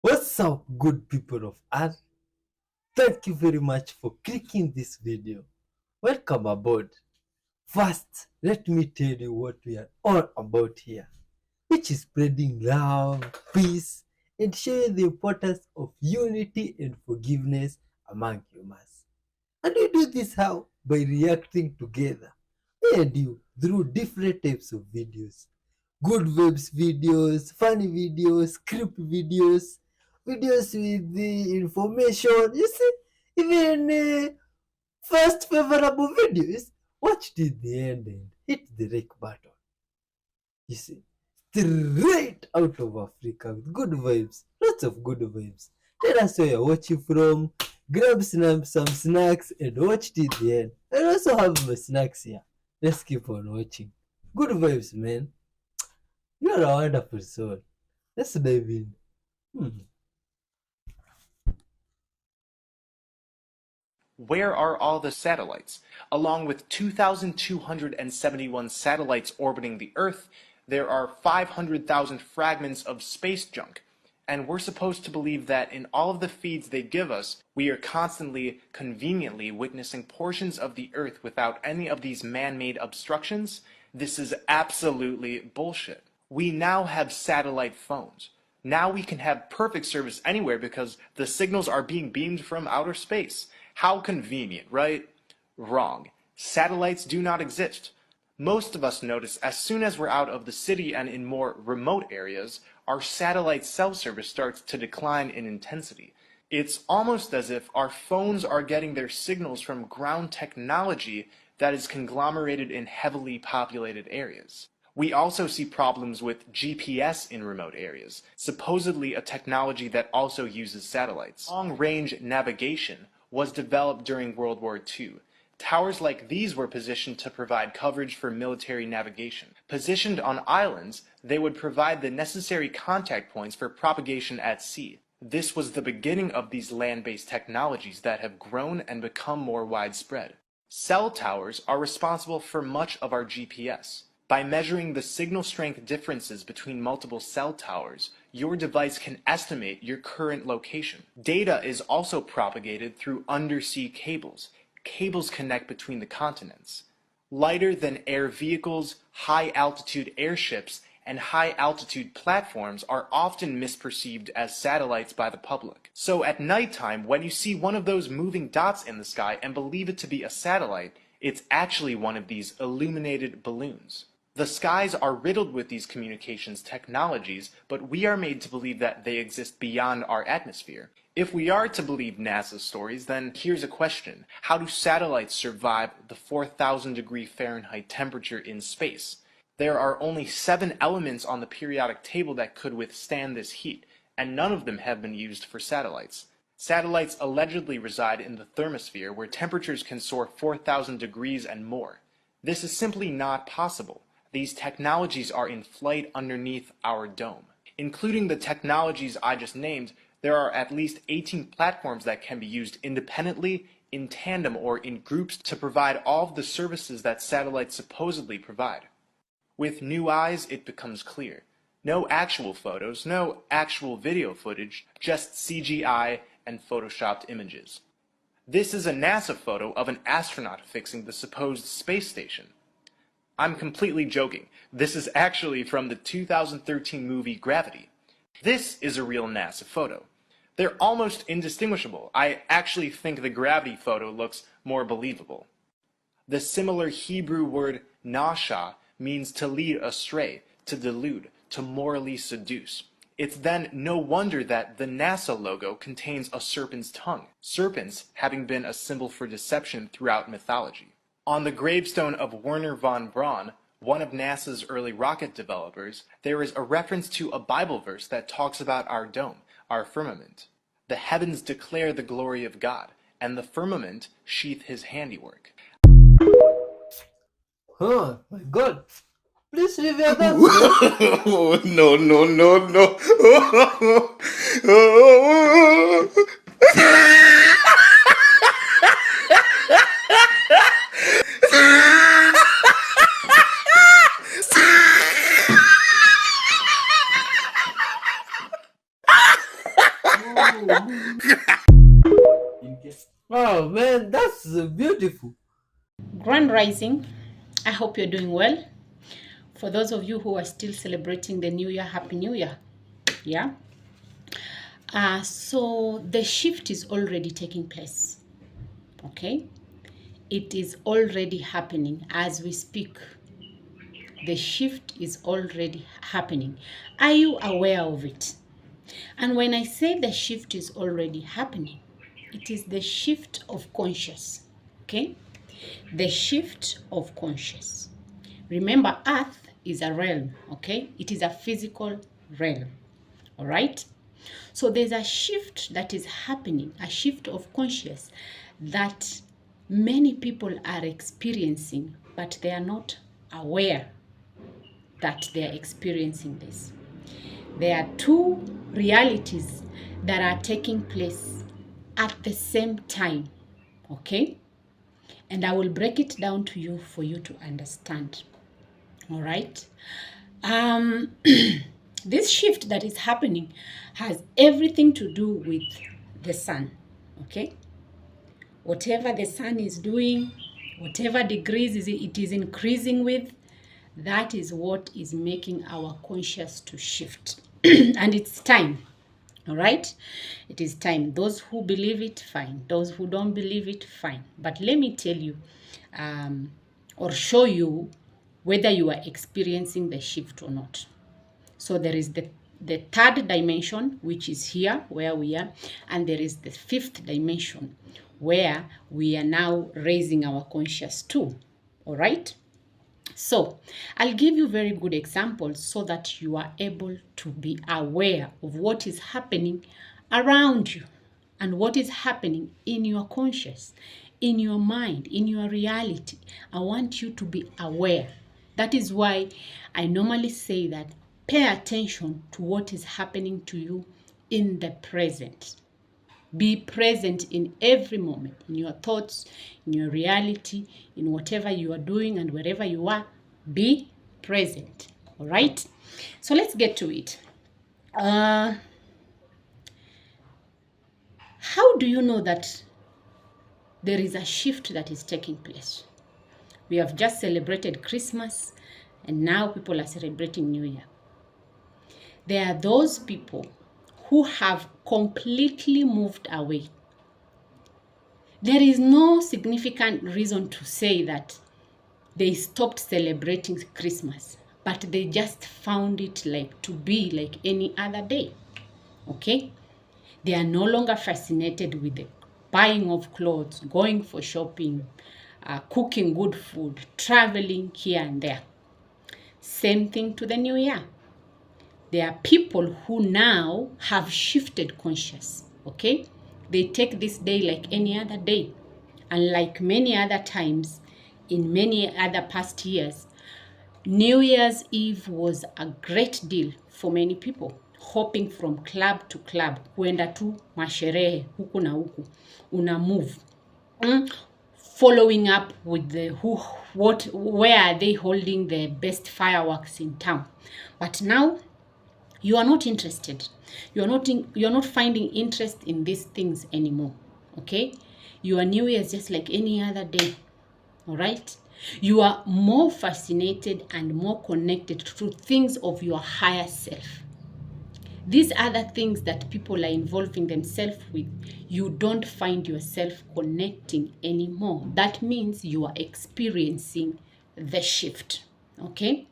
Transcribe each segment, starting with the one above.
What's up, good people of Earth? Thank you very much for clicking this video. Welcome aboard. First, let me tell you what we are all about here, which is spreading love, peace, and showing the importance of unity and forgiveness among humans. And we do this how? By reacting together, me and you, through different types of videos. Good vibes videos, funny videos, script videos, videos with the information. You see, even first favorable videos. Watch till the end and hit the like button. You see, straight out of Africa with good vibes, lots of good vibes. Tell us where you're watching from. Grab some snacks and watch till the end. I also have my snacks here. Let's keep on watching. Good vibes, man. You're a wonderful soul. Let's dive in. Hmm. Where are all the satellites? Along with 2,271 satellites orbiting the Earth, there are 500,000 fragments of space junk. And we're supposed to believe that in all of the feeds they give us, we are constantly, conveniently witnessing portions of the Earth without any of these man-made obstructions? This is absolutely bullshit. We now have satellite phones. Now we can have perfect service anywhere because the signals are being beamed from outer space. How convenient, right? Wrong. Satellites do not exist. Most of us notice as soon as we're out of the city and in more remote areas, our satellite cell service starts to decline in intensity. It's almost as if our phones are getting their signals from ground technology that is conglomerated in heavily populated areas. We also see problems with GPS in remote areas, supposedly a technology that also uses satellites. Long-range navigation was developed during World War II. Towers like these were positioned to provide coverage for military navigation. Positioned on islands, they would provide the necessary contact points for propagation at sea. This was the beginning of these land-based technologies that have grown and become more widespread. Cell towers are responsible for much of our GPS. By measuring the signal strength differences between multiple cell towers, your device can estimate your current location. Data is also propagated through undersea cables. Cables connect between the continents. Lighter than air vehicles, high-altitude airships, and high-altitude platforms are often misperceived as satellites by the public. So at nighttime, when you see one of those moving dots in the sky and believe it to be a satellite, it's actually one of these illuminated balloons. The skies are riddled with these communications technologies, but we are made to believe that they exist beyond our atmosphere. If we are to believe NASA's stories, then here's a question. How do satellites survive the 4,000 degree Fahrenheit temperature in space? There are only 7 elements on the periodic table that could withstand this heat, and none of them have been used for satellites. Satellites allegedly reside in the thermosphere, where temperatures can soar 4,000 degrees and more. This is simply not possible. These technologies are in flight underneath our dome. Including the technologies I just named, there are at least 18 platforms that can be used independently, in tandem, or in groups to provide all of the services that satellites supposedly provide. With new eyes, it becomes clear. No actual photos, no actual video footage, just CGI and photoshopped images. This is a NASA photo of an astronaut fixing the supposed space station. I'm completely joking. This is actually from the 2013 movie Gravity. This is a real NASA photo. They're almost indistinguishable. I actually think the Gravity photo looks more believable. The similar Hebrew word nasha means to lead astray, to delude, to morally seduce. It's then no wonder that the NASA logo contains a serpent's tongue, serpents having been a symbol for deception throughout mythology. On the gravestone of Wernher von Braun, one of NASA's early rocket developers, there is a reference to a Bible verse that talks about our dome, our firmament. The heavens declare the glory of God, and the firmament sheath his handiwork. Oh my god. Please review that, man. Oh, no, no, no, no. Oh man, that's beautiful. Grand Rising, I hope you're doing well. For those of you who are still celebrating the New Year, Happy New Year. Yeah. So the shift is already taking place. Okay. It is already happening as we speak. The shift is already happening. Are you aware of it? And when I say the shift is already happening, it is the shift of conscious. Okay. The shift of conscious. Remember, Earth is a realm, okay? It is a physical realm, all right? So there's a shift that is happening, a shift of conscious that many people are experiencing, but they are not aware that they are experiencing this. There are two realities that are taking place at the same time, okay? And I will break it down to you for you to understand. All right. This shift that is happening has everything to do with the sun. Okay. Whatever the sun is doing, whatever degrees it is increasing with, that is what is making our conscious to shift. And it's time. All right. It is time. Those who believe it, fine. Those who don't believe it, fine. But let me tell you, or show you whether you are experiencing the shift or not. So there is the third dimension, which is here where we are, and there is the fifth dimension where we are now raising our conscious to. All right. So I'll give you very good examples so that you are able to be aware of what is happening around you and what is happening in your conscious, in your mind, in your reality. I want you to be aware. That is why I normally say that pay attention to what is happening to you in the present. Be present in every moment, in your thoughts, in your reality, in whatever you are doing and wherever you are. Be present. All right? So let's get to it. How do you know that there is a shift that is taking place? We have just celebrated Christmas and now people are celebrating New Year. There are those people who have completely moved away. There is no significant reason to say that they stopped celebrating Christmas, but they just found it like to be like any other day. Okay? They are no longer fascinated with the buying of clothes, going for shopping, cooking good food, traveling here and there. Same thing to the New Year. There are people who now have shifted conscious, okay? They take this day like any other day. And like many other times, in many other past years, New Year's Eve was a great deal for many people. Hopping from club to club, kuenda tu masherehe huku na huku, una move. Following up with the where are they holding the best fireworks in town. But now you are not interested. You're not finding interest in these things anymore. Okay? Your New Year is just like any other day. All right? You are more fascinated and more connected to things of your higher self. These other things that people are involving themselves with, you don't find yourself connecting anymore. That means you are experiencing the shift. Okay?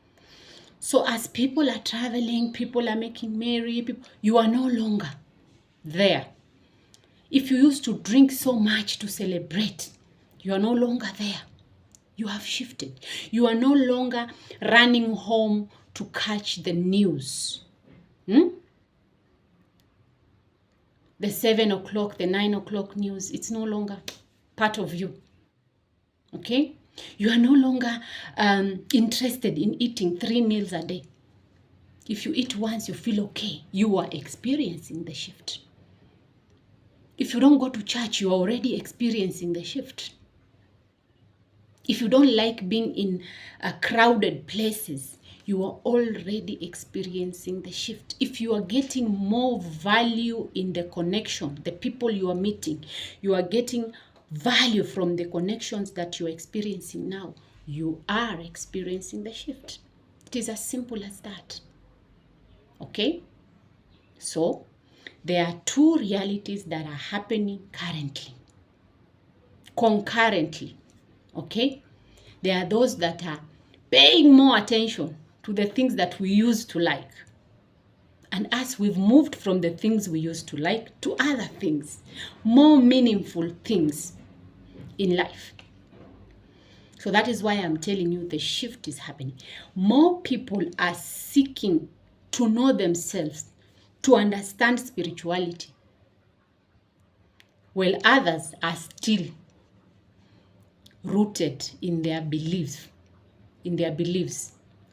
So as people are traveling, people are making merry, you are no longer there. If you used to drink so much to celebrate, you are no longer there. You have shifted. You are no longer running home to catch the news. The 7 o'clock, the 9 o'clock news, it's no longer part of you. Okay? You are no longer interested in eating 3 meals a day. If you eat once, you feel okay. You are experiencing the shift. If you don't go to church, you are already experiencing the shift. If you don't like being in crowded places, you are already experiencing the shift. If you are getting more value in the connection, the people you are meeting, you are getting value from the connections that you're experiencing now, you are experiencing the shift. It is as simple as that. Okay? So, there are two realities that are happening currently, concurrently. Okay? There are those that are paying more attention to the things that we used to like. And as we've moved from the things we used to like to other things, more meaningful things in life. So that is why I'm telling you the shift is happening. More people are seeking to know themselves, to understand spirituality, while others are still rooted in their beliefs.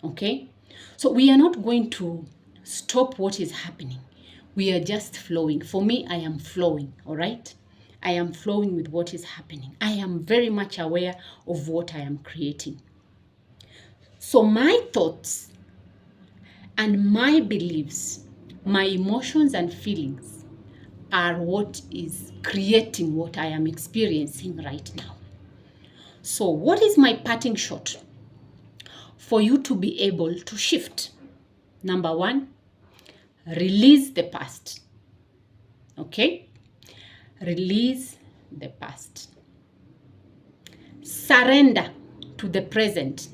Okay? So we are not going to stop what is happening. We are just flowing. For me, I am flowing, all right? I am flowing with what is happening. I am very much aware of what I am creating. So my thoughts and my beliefs, my emotions and feelings are what is creating what I am experiencing right now. So what is my parting shot for you to be able to shift? Number one, release the past. Okay? Release the past. Surrender to the present.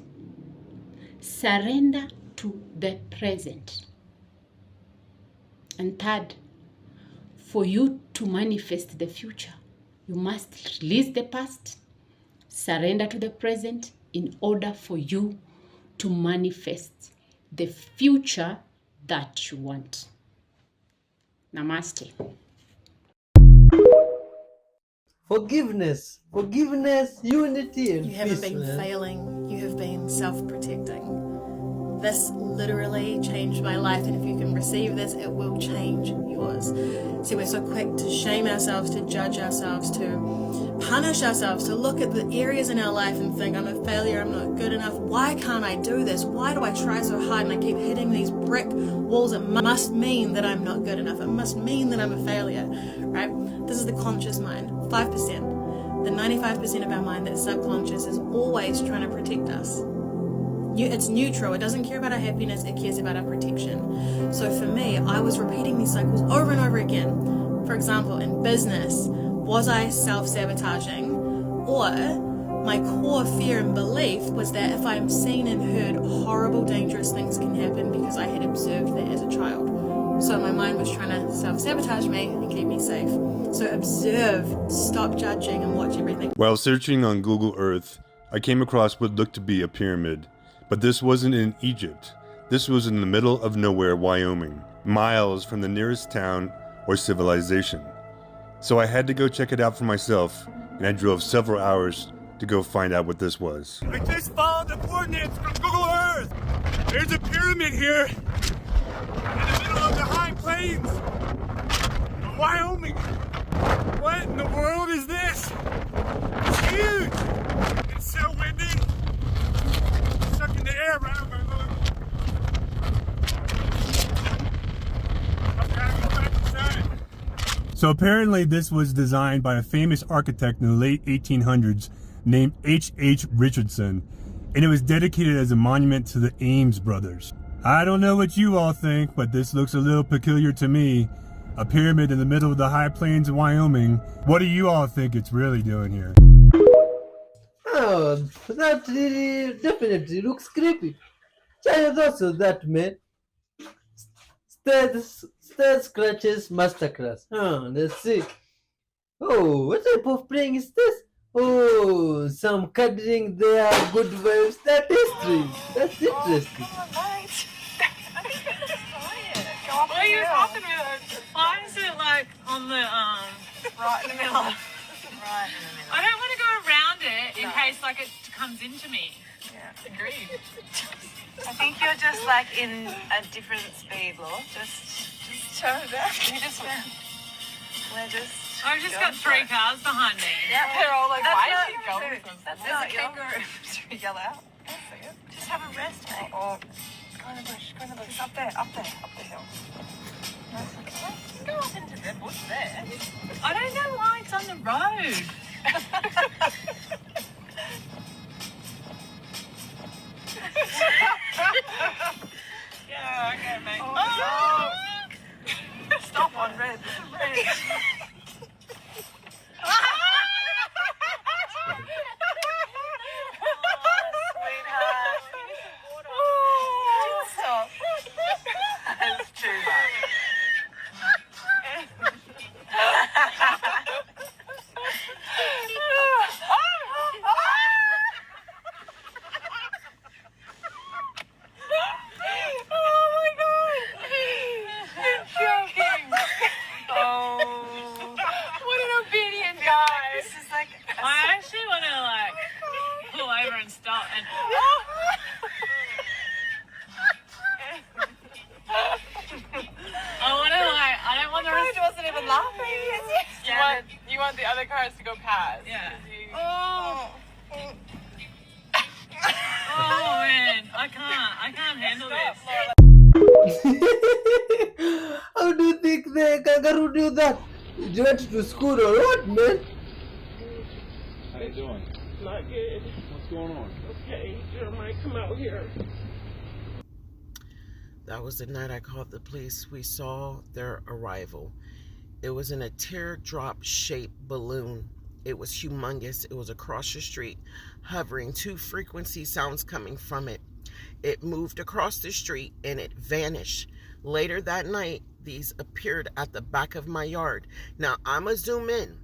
Surrender to the present. And third, for you to manifest the future, you must release the past, surrender to the present in order for you to manifest the future that you want. Namaste. Forgiveness, unity, and You haven't peace, been man. failing, you have been self-protecting. This literally changed my life, and if you can receive this, it will change yours. See, we're so quick to shame ourselves, to judge ourselves, to punish ourselves, to look at the areas in our life and think, I'm a failure, I'm not good enough, why can't I do this? Why do I try so hard and I keep hitting these brick walls? It must mean that I'm not good enough. It must mean that I'm a failure, right? This is the conscious mind, 5%. The 95% of our mind that's subconscious is always trying to protect us. It's neutral. It doesn't care about our happiness. It cares about our protection. So for me, I was repeating these cycles over and over again. For example, in business, was I self-sabotaging? Or my core fear and belief was that if I'm seen and heard, horrible, dangerous things can happen because I had observed that as a child. So my mind was trying to self-sabotage me and keep me safe. So observe, stop judging, and watch everything. While searching on Google Earth, I came across what looked to be a pyramid. But this wasn't in Egypt. This was in the middle of nowhere, Wyoming, miles from the nearest town or civilization. So I had to go check it out for myself, and I drove several hours to go find out what this was. I just followed the coordinates from Google Earth. There's a pyramid here in the middle of the high plains of Wyoming. What in the world is this? It's huge. It's so windy. It's sucking the air right out of my lungs. I've got to go back inside. So apparently this was designed by a famous architect in the late 1800s named H.H. Richardson, and it was dedicated as a monument to the Ames brothers. I don't know what you all think, but this looks a little peculiar to me. A pyramid in the middle of the high plains of Wyoming. What do you all think it's really doing here? Oh, that really definitely looks creepy. China's also that, man. Stealth scratches masterclass. Let's see. Oh, what type of prank is this? Oh, some cuddling there, good vibes. That's interesting. That's interesting. What are you talking about? Why is it like on the right in the middle? Right in the middle. I don't want to go around it in case like it comes into me. Yeah, agreed. I think you're just like in a different speed, Law. Just turn it back. We're just. I've just got 3 cars behind me. Yeah, they're all like, why is she going with them? That's not a kangaroo. Should we yell out? Just have a rest, mate. Go in the bush. Go in the bush. Up there. Up the hill. No, okay. You can go up into the bush there. I don't know why it's on the road. Yeah, okay, mate. Oh. Stop on red. Red. Stop. That's too much. Oh my god! You're joking! Oh, what an obedient guy! This is like. I actually want to like pull over and stop and. I don't want the rest. Wasn't even laughing. You want the other cars to go past. Yeah. Oh man, I can't handle this. How do you think the kangaroo do that? You went to school or what, man? How you doing? Not good. What's going on? Okay, Jeremiah, come out here. That was the night I called the police. We saw their arrival. It was in a teardrop-shaped balloon. It was humongous. It was across the street, hovering, 2 frequency sounds coming from it. It moved across the street and it vanished. Later that night, these appeared at the back of my yard. Now, I'm going to zoom in.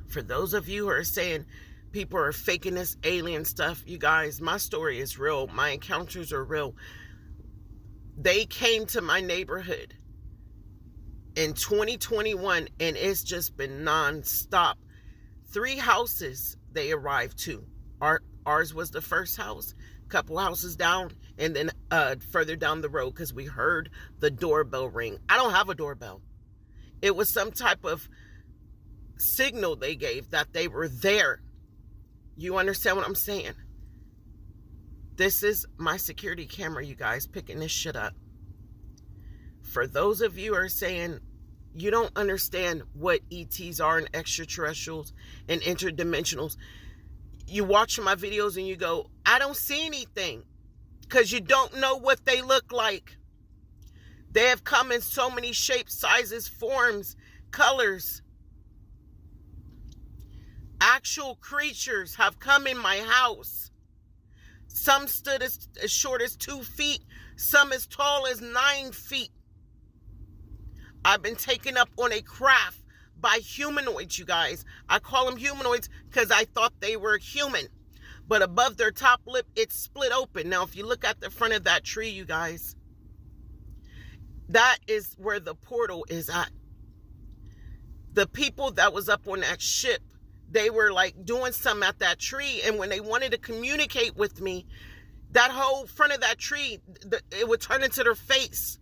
For those of you who are saying people are faking this alien stuff, you guys, my story is real. My encounters are real. They came to my neighborhood in 2021 and it's just been non-stop. 3 houses they arrived to. Ours was the first house, couple houses down, and then further down the road because we heard the doorbell ring. I don't have a doorbell. It was some type of signal they gave that they were there. You understand what I'm saying? This is my security camera, you guys, picking this shit up. For those of you who are saying you don't understand what ETs are and extraterrestrials and interdimensionals, you watch my videos and you go, I don't see anything, because you don't know what they look like. They have come in so many shapes, sizes, forms, colors. Actual creatures have come in my house. Some stood as short as 2 feet. Some as tall as 9 feet. I've been taken up on a craft by humanoids, you guys. I call them humanoids because I thought they were human. But above their top lip, it's split open. Now, if you look at the front of that tree, you guys, that is where the portal is at. The people that was up on that ship, they were like doing something at that tree. And when they wanted to communicate with me, that whole front of that tree, it would turn into their face.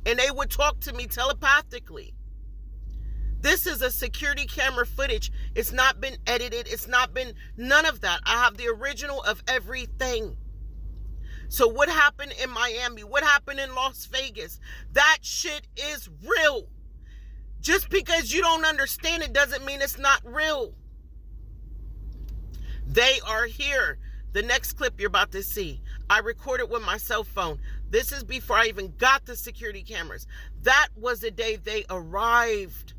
And they would talk to me telepathically. This is a security camera footage. It's not been edited. It's not been none of that. I have the original of everything. So what happened in Miami? What happened in Las Vegas? That shit is real. Just because you don't understand it doesn't mean it's not real. They are here. The next clip you're about to see, I recorded with my cell phone. This is before I even got the security cameras. That was the day they arrived.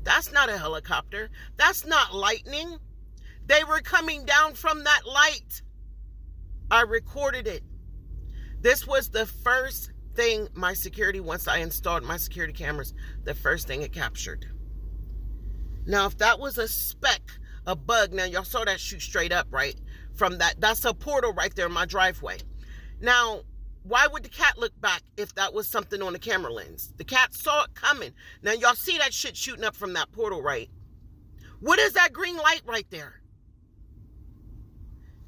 That's not a helicopter. That's not lightning. They were coming down from that light. I recorded it. This was the first thing my security, once I installed my security cameras, the first thing it captured. Now, if that was a speck, a bug, now y'all saw that shoot straight up, right? From that's a portal right there in my driveway. Now, why would the cat look back if that was something on the camera lens? The cat saw it coming. Now, y'all see that shit shooting up from that portal, right? What is that green light right there?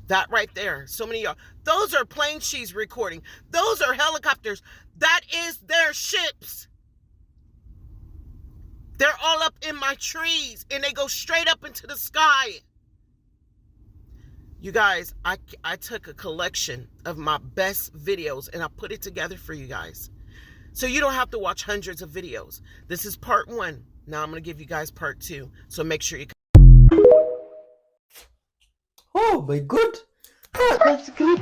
That right there. So many of y'all. Those are planes she's recording. Those are helicopters. That is their ships. They're all up in my trees and they go straight up into the sky. You guys, I took a collection of my best videos and I put it together for you guys. So you don't have to watch hundreds of videos. This is part 1. Now I'm going to give you guys part 2. So make sure you... Oh my god! Ah, that's creepy.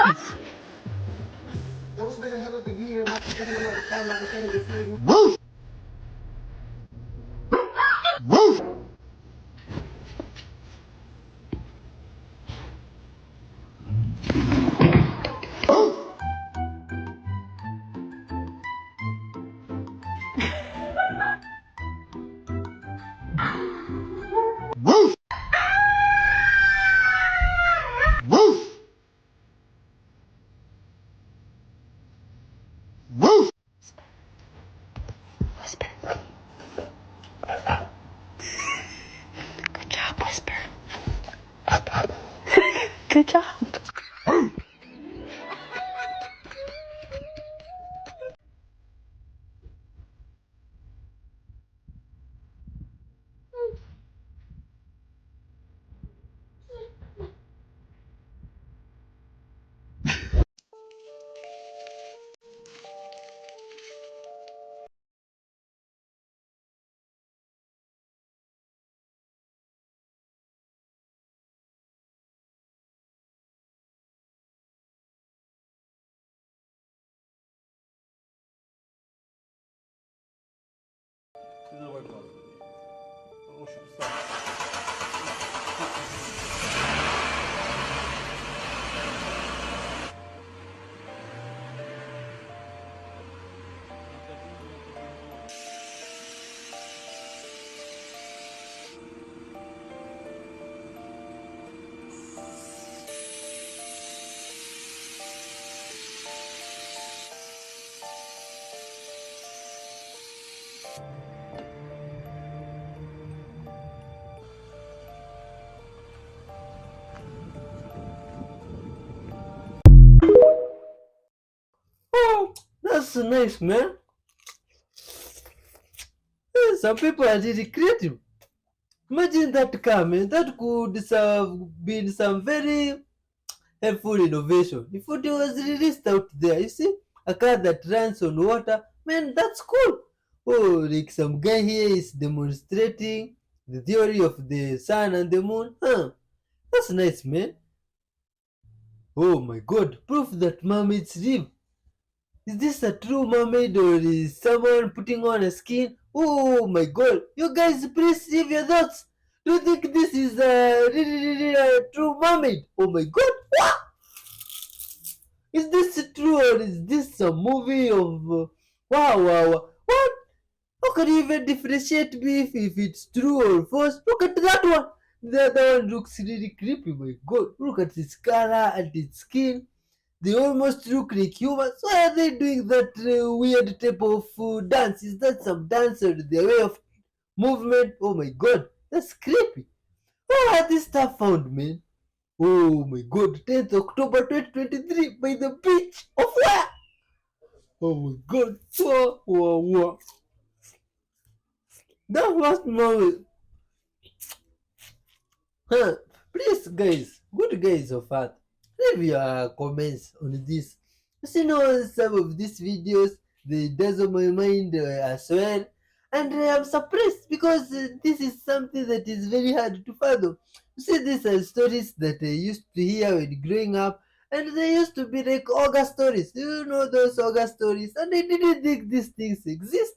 Woof! Woof! Woof! Woof! Woof! Good job, Whisper. Good job. Oh, that's nice, man. Some people are really creative. Imagine that car, man. That could be some very helpful innovation. If it was released out there, you see, a car that runs on water, man, that's cool. Oh, like some guy here is demonstrating the theory of the sun and the moon. Huh? That's nice, man. Oh my god, proof that mermaids live. Is this a true mermaid or is someone putting on a skin? Oh my god, you guys please leave your thoughts. Do you think this is really a true mermaid? Oh my god, what? Is this true or is this a movie of... wow, what? How can you even differentiate beef if it's true or false? Look at that one. The other one looks really creepy, my god. Look at its color and its skin. They almost look like humans. Why are they doing that weird type of dance? Is that some dance or their way of movement? Oh my god, that's creepy. Where are this stuff found, man? Oh my god, 10th October 2023 by the beach of where? Oh my god, wow. That was moment. Huh, please guys, good guys of art, leave your comments on this. You know, some of these videos, they dazzle my mind as well. And I'm surprised because this is something that is very hard to fathom. You see, these are stories that I used to hear when growing up, and they used to be like ogre stories. You know those ogre stories, and I didn't think these things exist.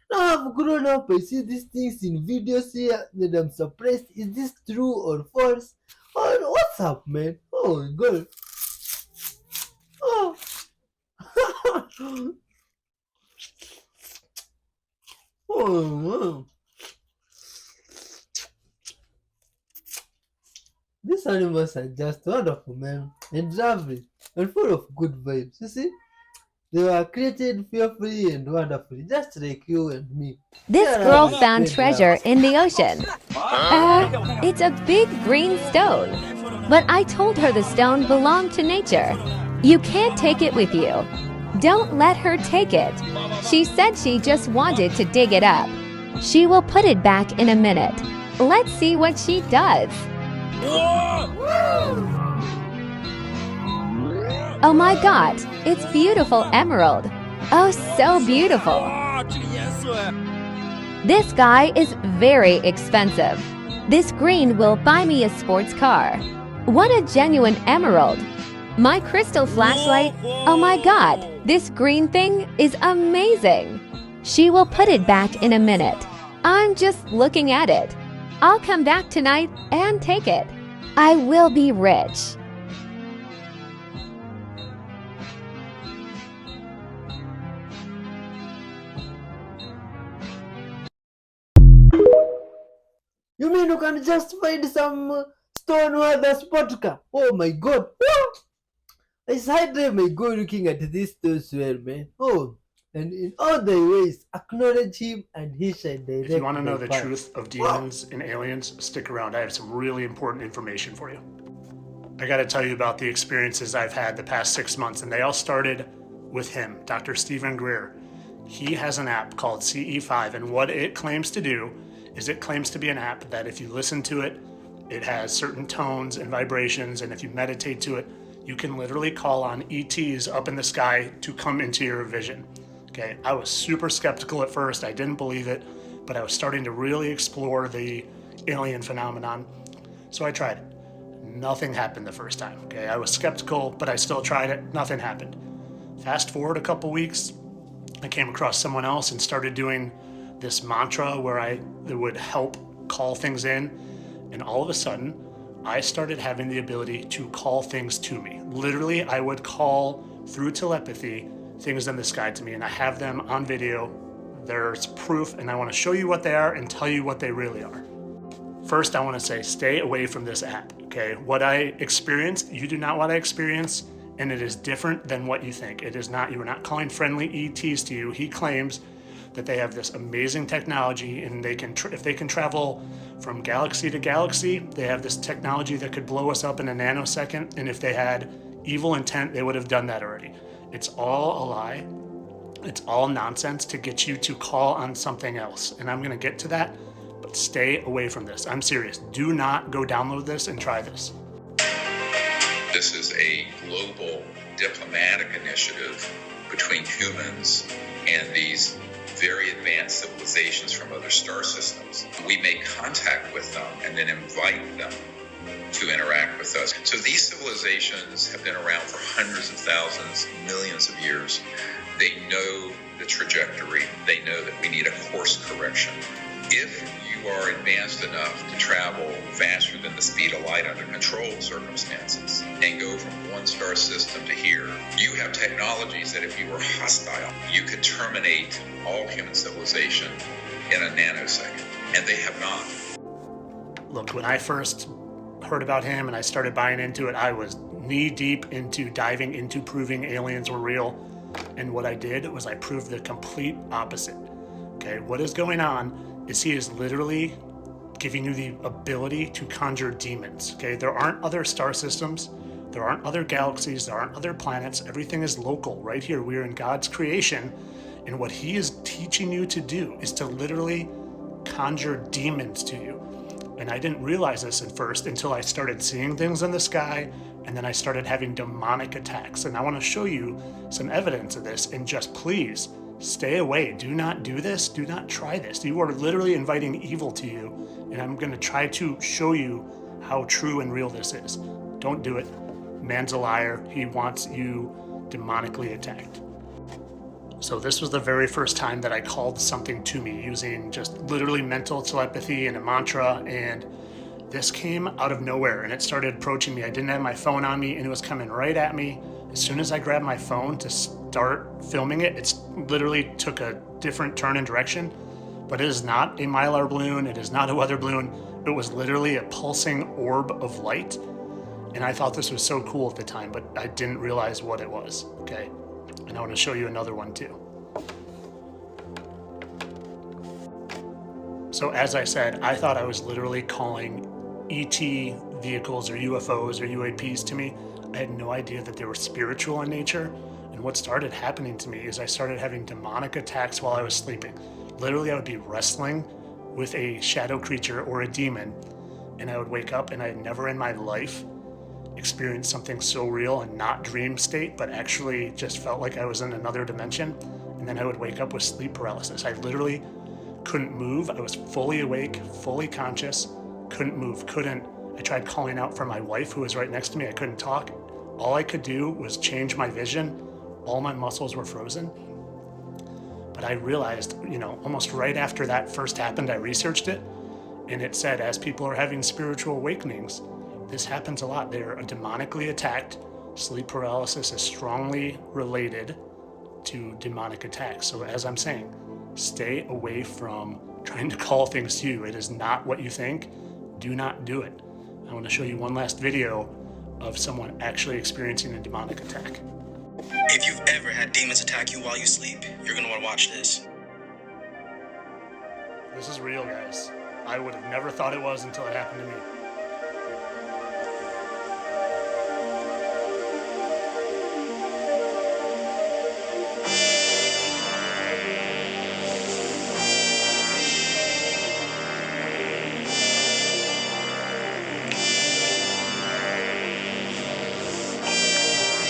Now I've grown up, I see these things in videos here, and I'm surprised. Is this true or false? Oh, what's up, man? Oh my god. Oh. Oh, man. These animals are just wonderful, man, and lovely, and full of good vibes. You see, they were created fearfully and wonderfully, just like you and me. This girl found treasure in the ocean. It's a big green stone. But I told her the stone belonged to nature. You can't take it with you. Don't let her take it. She said she just wanted to dig it up. She will put it back in a minute. Let's see what she does. Oh my god, it's beautiful emerald. Oh, so beautiful. This guy is very expensive. This green will buy me a sports car. What a genuine emerald. My crystal flashlight. Oh my god, this green thing is amazing. She will put it back in a minute. I'm just looking at it. I'll come back tonight and take it. I will be rich. You mean you can just find some stone worth a spot car? Oh my god. It's high time I go looking at this stones well, man. Oh, and in all the ways, acknowledge him and he shall direct. If you want to know my the path. truth of demons and aliens, stick around. I have some really important information for you. I got to tell you about the experiences I've had the past 6 months, and they all started with him, Dr. Stephen Greer. He has an app called CE5, and what it claims to do is it claims to be an app that if you listen to it, it has certain tones and vibrations, and if you meditate to it, you can literally call on ETs up in the sky to come into your vision. Okay, I was super skeptical at first. I didn't believe it, but I was starting to really explore the alien phenomenon. So I tried it. Nothing happened the first time. Okay, I was skeptical, but I still tried it. Nothing happened. Fast forward a couple weeks, I came across someone else and started doing this mantra where it would help call things in, and all of a sudden, I started having the ability to call things to me. Literally, I would call through telepathy things in the sky to me, and I have them on video. There's proof, and I want to show you what they are and tell you what they really are. First, I want to say, stay away from this app, okay? What I experienced, you do not want to experience, and it is different than what you think. It is not, you are not calling friendly ETs to you. He claims that they have this amazing technology, and they can, if they can travel from galaxy to galaxy, they have this technology that could blow us up in a nanosecond, and if they had evil intent, they would have done that already. It's all a lie. It's all nonsense to get you to call on something else, and I'm gonna get to that, but stay away from this. I'm serious. Do not go download this and try this. This is a global diplomatic initiative between humans and these very advanced civilizations from other star systems. We make contact with them and then invite them to interact with us. So these civilizations have been around for hundreds of thousands, millions of years. They know the trajectory. They know that we need a course correction. If you are advanced enough to travel faster than the speed of light under controlled circumstances and go from one star system to here, you have technologies that if you were hostile, you could terminate all human civilization in a nanosecond, and they have not. Look, when I first heard about him and I started buying into it, I was knee deep into diving into proving aliens were real. And what I did was I proved the complete opposite. Okay, what is going on is he is literally giving you the ability to conjure demons. Okay, there aren't other star systems, there aren't other galaxies, there aren't other planets. Everything is local right here. We are in God's creation, and what he is teaching you to do is to literally conjure demons to you. And I didn't realize this at first until I started seeing things in the sky, and then I started having demonic attacks. And I want to show you some evidence of this, and just please stay away. Do not do this. Do not try this. You are literally inviting evil to you, and I'm going to try to show you how true and real this is. Don't do it. Man's a liar. He wants you demonically attacked. So this was the very first time that I called something to me using just literally mental telepathy and a mantra, and this came out of nowhere and it started approaching me. I didn't have my phone on me and it was coming right at me. As soon as I grabbed my phone to start filming it, it literally took a different turn and direction. But it is not a mylar balloon, it is not a weather balloon. It was literally a pulsing orb of light. And I thought this was so cool at the time, but I didn't realize what it was, okay? And I want to show you another one too. So as I said, I thought I was literally calling ET vehicles or UFOs or UAPs to me. I had no idea that they were spiritual in nature. And what started happening to me is I started having demonic attacks while I was sleeping. Literally, I would be wrestling with a shadow creature or a demon, and I would wake up and I had never in my life experienced something so real and not dream state, but actually just felt like I was in another dimension. And then I would wake up with sleep paralysis. I literally couldn't move. I was fully awake, fully conscious, couldn't move, I tried calling out for my wife who was right next to me. I couldn't talk. All I could do was change my vision. All my muscles were frozen. But I realized, almost right after that first happened, I researched it, and it said as people are having spiritual awakenings, this happens a lot. They're demonically attacked. Sleep paralysis is strongly related to demonic attacks. So as I'm saying, stay away from trying to call things to you. It is not what you think. Do not do it. I want to show you one last video of someone actually experiencing a demonic attack. If you've ever had demons attack you while you sleep, you're going to want to watch this. This is real, guys. I would have never thought it was until it happened to me.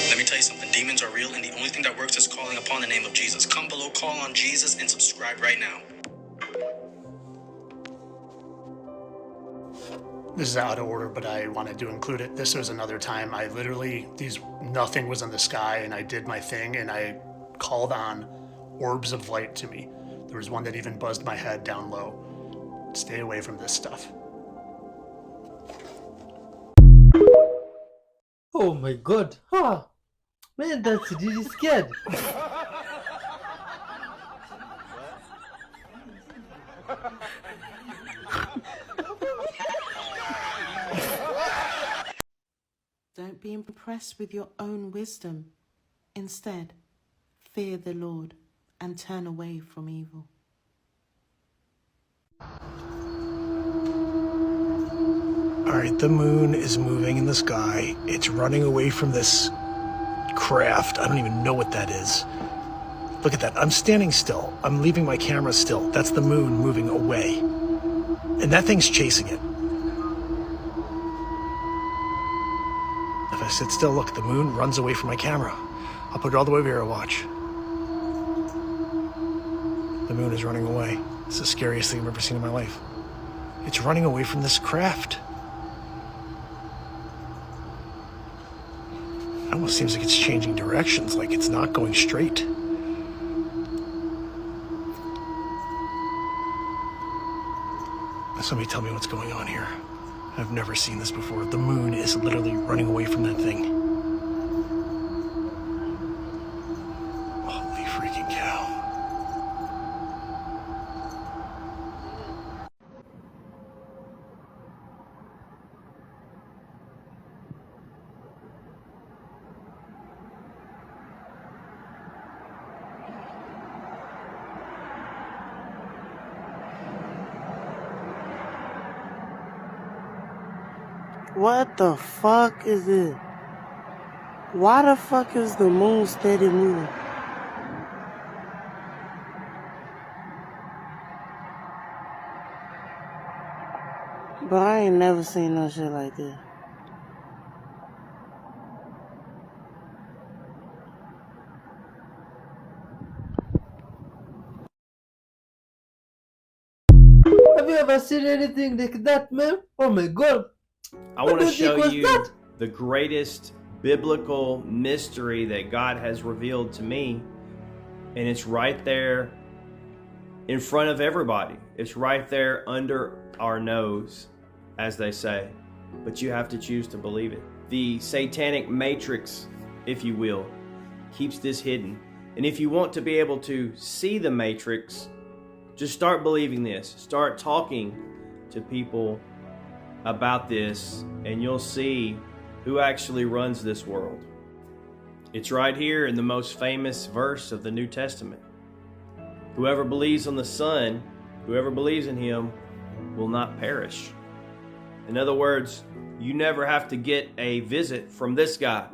Let me tell you something. Demons are real, and the only thing that works is calling upon the name of Jesus. Come below, call on Jesus, and subscribe right now. This is out of order, but I wanted to include it. This was another time I literally, nothing was in the sky, and I did my thing, and I called on orbs of light to me. There was one that even buzzed my head down low. Stay away from this stuff. Oh my god. Huh. Man, that's really scared. Don't be impressed with your own wisdom. Instead, fear the Lord and turn away from evil. All right, the moon is moving in the sky. It's running away from this craft. I don't even know what that is. Look at that. I'm standing still. I'm leaving my camera still. That's the moon moving away. And that thing's chasing it. If I sit still, look, the moon runs away from my camera. I'll put it all the way over here and watch. The moon is running away. It's the scariest thing I've ever seen in my life. It's running away from this craft. It almost seems like it's changing directions, like it's not going straight. Somebody tell me what's going on here. I've never seen this before. The moon is literally running away from that thing. Holy freaking cow. What the fuck is it? Why the fuck is the moon steady moving? But I ain't never seen no shit like this. Have you ever seen anything like that, man? Oh my god. I want to show you the greatest biblical mystery that God has revealed to me. And it's right there in front of everybody. It's right there under our nose, as they say. But you have to choose to believe it. The satanic matrix, if you will, keeps this hidden. And if you want to be able to see the matrix, just start believing this. Start talking to people about this, and you'll see who actually runs this world. It's right here in the most famous verse of the New Testament. Whoever believes on the Son, whoever believes in Him, will not perish. In other words, you never have to get a visit from this guy.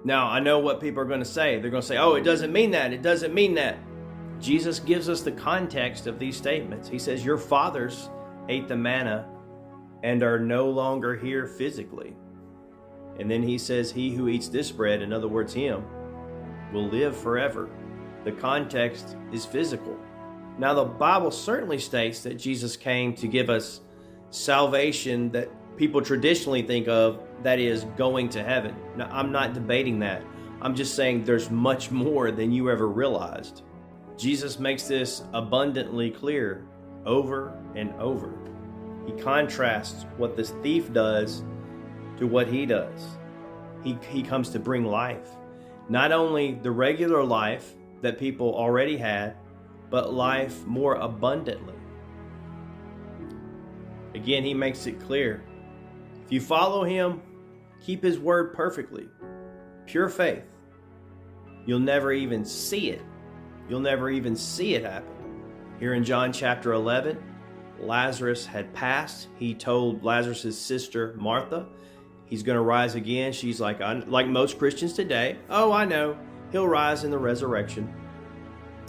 Now, I know what people are going to say. They're going to say, oh, it doesn't mean that. It doesn't mean that. Jesus gives us the context of these statements. He says, your fathers ate the manna and are no longer here physically. And then he says, he who eats this bread, in other words, him, will live forever. The context is physical. Now, the Bible certainly states that Jesus came to give us salvation that people traditionally think of, that is, going to heaven. Now, I'm not debating that. I'm just saying there's much more than you ever realized. Jesus makes this abundantly clear over and over. He contrasts what this thief does to what he does. He comes to bring life. Not only the regular life that people already had, but life more abundantly. Again, he makes it clear. If you follow him, keep his word perfectly, pure faith, you'll never even see it. You'll never even see it happen. Here in John chapter 11, Lazarus had passed. He told Lazarus' sister, Martha, he's going to rise again. She's like most Christians today. Oh, I know. He'll rise in the resurrection.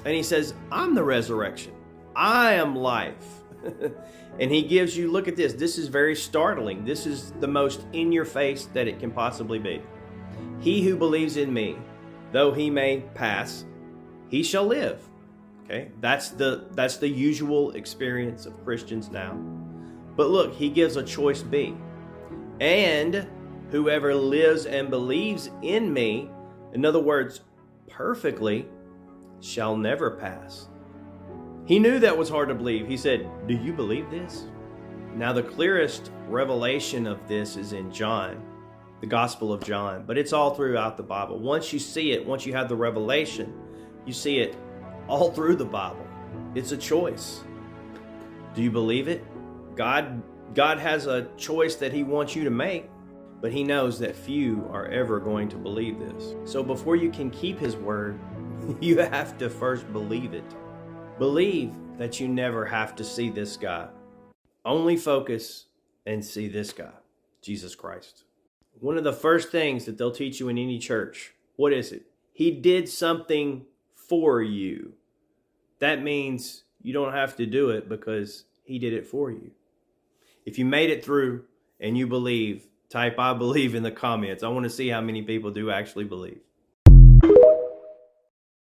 And he says, I'm the resurrection. I am life. And he gives you, look at this. This is very startling. This is the most in your face that it can possibly be. He who believes in me, though he may pass, he shall live. Okay, that's the usual experience of Christians now. But look, he gives a choice B. And whoever lives and believes in me, in other words, perfectly, shall never pass. He knew that was hard to believe. He said, do you believe this? Now, the clearest revelation of this is in John, the Gospel of John, but it's all throughout the Bible. Once you see it, once you have the revelation, you see it all through the Bible. It's a choice. Do you believe it? God has a choice that he wants you to make, but he knows that few are ever going to believe this. So before you can keep his word, you have to first believe it. Believe that you never have to see this guy. Only focus and see this guy, Jesus Christ. One of the first things that they'll teach you in any church, what is it? He did something for you. That means you don't have to do it because he did it for you. If you made it through and you believe, type I believe in the comments. I want to see how many people do actually believe.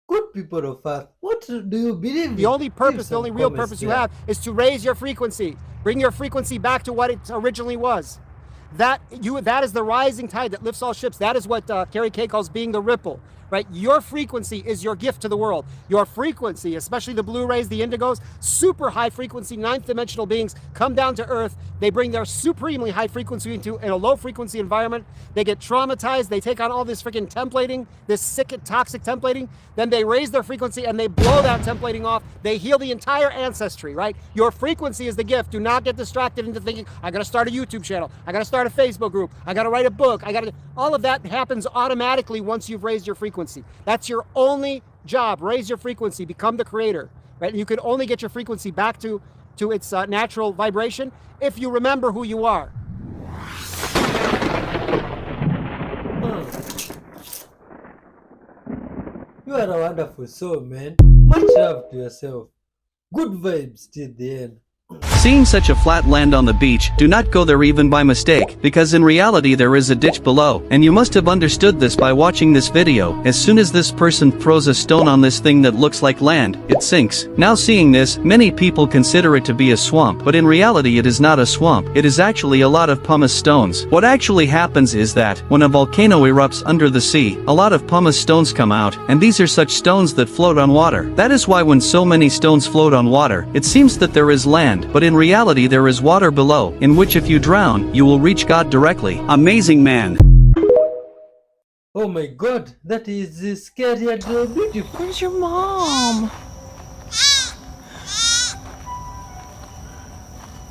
Good people of Earth, what do you believe in? The only purpose, the only real purpose you have is to raise your frequency. Bring your frequency back to what it originally was. That is the rising tide that lifts all ships. That is what Carrie Kay calls being the ripple. Right? Your frequency is your gift to the world. Your frequency, especially the Blu-rays, the indigos, super high frequency, ninth dimensional beings come down to Earth. They bring their supremely high frequency into a low frequency environment. They get traumatized. They take on all this freaking templating, this sick, toxic templating. Then they raise their frequency and they blow that templating off. They heal the entire ancestry, right? Your frequency is the gift. Do not get distracted into thinking, I got to start a YouTube channel. I got to start a Facebook group. I got to write a book. All of that happens automatically once you've raised your frequency. That's your only job. Raise your frequency, become the creator, right? You can only get your frequency back to its natural vibration if you remember who you are. You are a wonderful soul, man. Much love to yourself. Good vibes till the end. Seeing such a flat land on the beach, do not go there even by mistake, because in reality there is a ditch below, and you must have understood this by watching this video. As soon as this person throws a stone on this thing that looks like land, it sinks. Now seeing this, many people consider it to be a swamp, but in reality it is not a swamp, it is actually a lot of pumice stones. What actually happens is that, when a volcano erupts under the sea, a lot of pumice stones come out, and these are such stones that float on water. That is why when so many stones float on water, it seems that there is land, but in reality there is water below, in which if you drown, you will reach God directly. Amazing man. Oh my god, that is scary and beautiful. Where's your mom?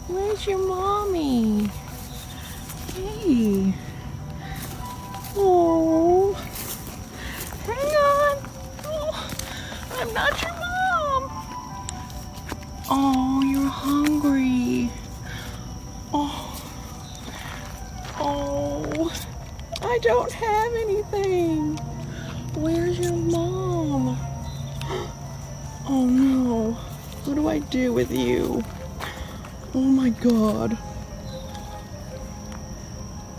Where's your mommy? Hey. Oh. Hang on. Oh, I'm not your mom. Oh, you're hungry. Oh. Oh. I don't have anything. Where's your mom? Oh no. What do I do with you? Oh my god.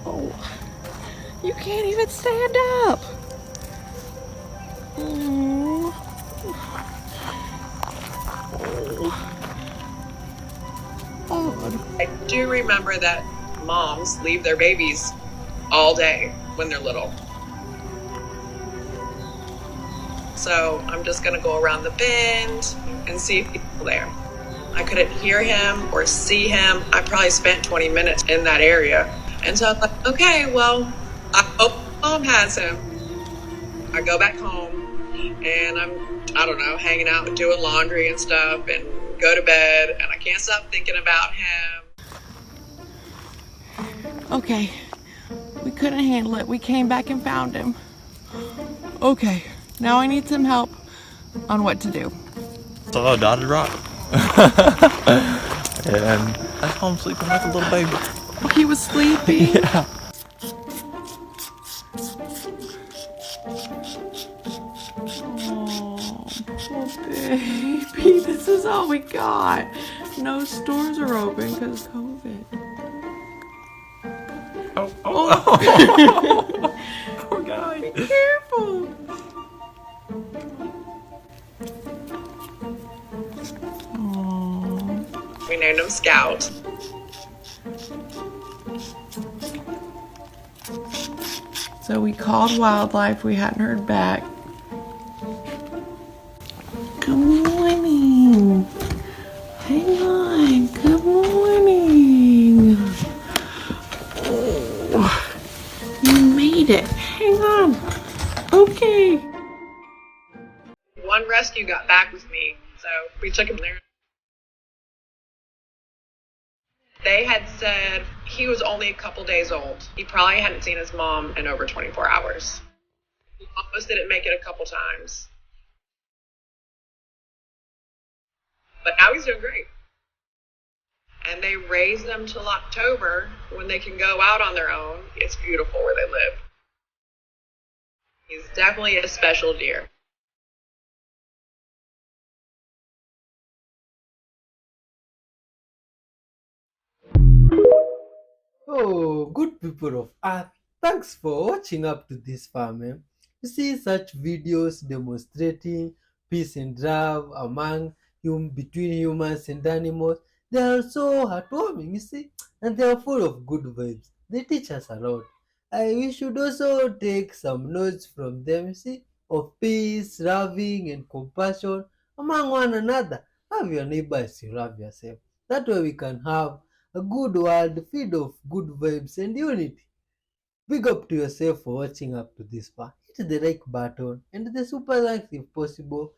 Oh. You can't even stand up. Oh. I do remember that moms leave their babies all day when they're little. So I'm just gonna go around the bend and see if people are there. I couldn't hear him or see him. I probably spent 20 minutes in that area. And so I was like, okay, well, I hope mom has him. I go back home and I don't know, hanging out and doing laundry and stuff and go to bed, and I can't stop thinking about him. Okay, we couldn't handle it. We came back and found him. Okay, now I need some help on what to do. Saw a dotted rock. And I saw him sleeping like a little baby. Oh, he was sleeping? Yeah. Oh, poor baby. This is all we got. No stores are open because of COVID. Oh. Poor guy. Be careful. We named him Scout. So we called wildlife. We hadn't heard back. Good morning. Hang on. Good morning. Oh, you made it. Hang on. Okay. One rescue got back with me, so we took him there. They had said he was only a couple days old. He probably hadn't seen his mom in over 24 hours. He almost didn't make it a couple times. But now he's doing great. And they raised them till October when they can go out on their own. It's beautiful where they live. He's definitely a special deer. Oh, good people of Earth, thanks for watching up to this far, man. You see such videos demonstrating peace and love between humans and animals. They are so heartwarming, you see, and they are full of good vibes. They teach us a lot. We should also take some notes from them, you see, of peace, loving, and compassion among one another. Love your neighbor as you love yourself. That way we can have a good world filled of good vibes and unity. Big up to yourself for watching up to this far. Hit the like button and the super thanks if possible,